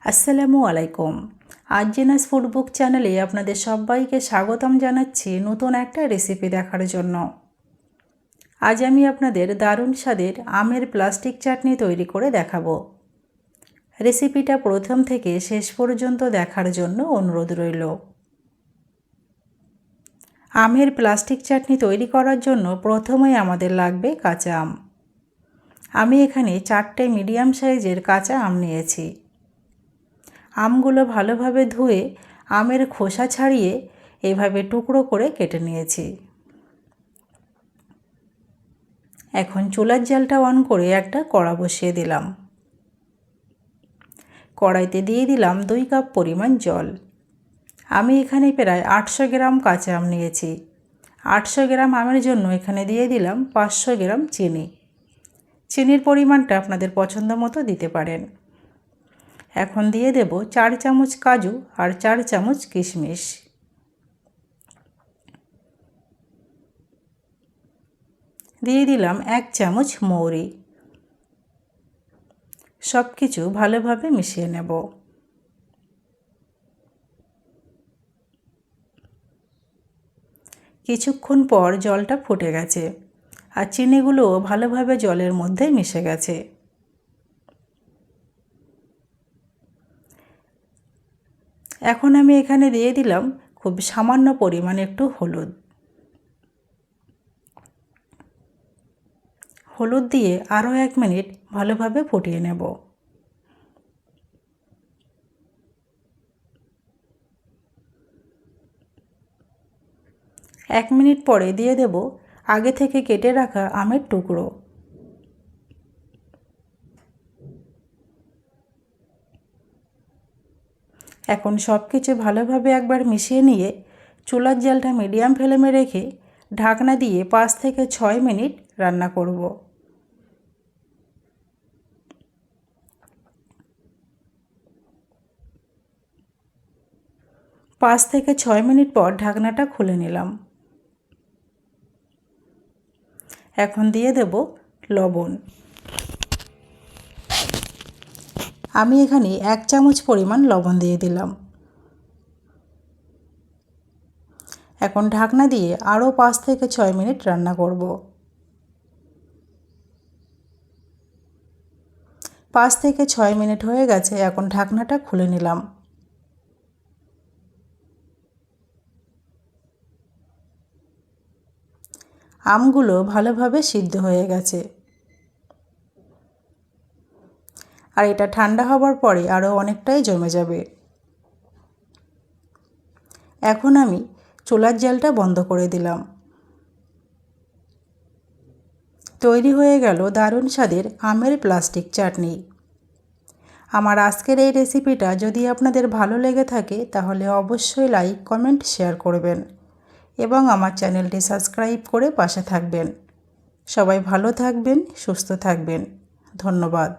আসসালামু আলাইকুম। আজ জেনাস ফুড বুক চ্যানেলে আপনাদের সবাইকে স্বাগতম জানাচ্ছি নতুন একটা রেসিপি দেখার জন্য। আজ আমি আপনাদের দারুণ স্বাদের আমের প্লাস্টিক চাটনি তৈরি করে দেখাবো। রেসিপিটা প্রথম থেকে শেষ পর্যন্ত দেখার জন্য অনুরোধ রইল। আমের প্লাস্টিক চাটনি তৈরি করার জন্য প্রথমেই আমাদের লাগবে কাঁচা আম। আমি এখানে 4টে মিডিয়াম সাইজের কাঁচা আম নিয়েছি। আমগুলো ভালোভাবে ধুয়ে আমের খোসা ছাড়িয়ে এভাবে টুকরো করে কেটে নিয়েছি। এখন চুলার জালটা অন করে একটা কড়া বসিয়ে দিলাম। কড়াইতে দিয়ে দিলাম 2 কাপ পরিমাণ জল। আমি এখানে প্রায় 800 গ্রাম কাঁচা আম নিয়েছি। 800 গ্রাম আমের জন্য এখানে দিয়ে দিলাম 500 গ্রাম চিনি। চিনির পরিমাণটা আপনাদের পছন্দ মতো দিতে পারেন। এখন দিয়ে দেব 4 চামচ কাজু আর 4 চামচ কিশমিশ। দিয়ে দিলাম 1 চামচ মৌরি। সব কিছু ভালোভাবে মিশিয়ে নেব। কিছুক্ষণ পর জলটা ফুটে গেছে আর চিনিগুলোও ভালোভাবে জলের মধ্যে মিশে গেছে। এখন আমি এখানে দিয়ে দিলাম খুব সামান্য পরিমাণে একটু হলুদ। হলুদ দিয়ে আরও 1 মিনিট ভালোভাবে ফুটিয়ে নেব। এক মিনিট পরে দিয়ে দেব আগে থেকে কেটে রাখা আমের টুকরো। এখন সব কিছু ভালোভাবে একবার মিশিয়ে নিয়ে চুলার জালটা মিডিয়াম ফ্লেমে রেখে ঢাকনা দিয়ে 5 থেকে 6 মিনিট রান্না করব। 5 থেকে 6 মিনিট পর ঢাকনাটা খুলে নিলাম। এখন দিয়ে দেব লবণ। আমি এখানে 1 চামচ পরিমাণ লবণ দিয়ে দিলাম। এখন ঢাকনা দিয়ে আরও 5 থেকে 6 মিনিট রান্না করব। 5 থেকে 6 মিনিট হয়ে গেছে। এখন ঢাকনাটা খুলে নিলাম। আমগুলো ভালোভাবে সিদ্ধ হয়ে গেছে আর এটা ঠান্ডা হবার পরে আরও অনেকটাই জমে যাবে। এখন আমি চুলার জালটা বন্ধ করে দিলাম। তৈরি হয়ে গেল দারুণ স্বাদের আমের প্লাস্টিক চাটনি। আমার আজকের এই রেসিপিটা যদি আপনাদের ভালো লেগে থাকে তাহলে অবশ্যই লাইক, কমেন্ট, শেয়ার করবেন এবং আমার চ্যানেলটি সাবস্ক্রাইব করে পাশে থাকবেন। সবাই ভালো থাকবেন, সুস্থ থাকবেন। ধন্যবাদ।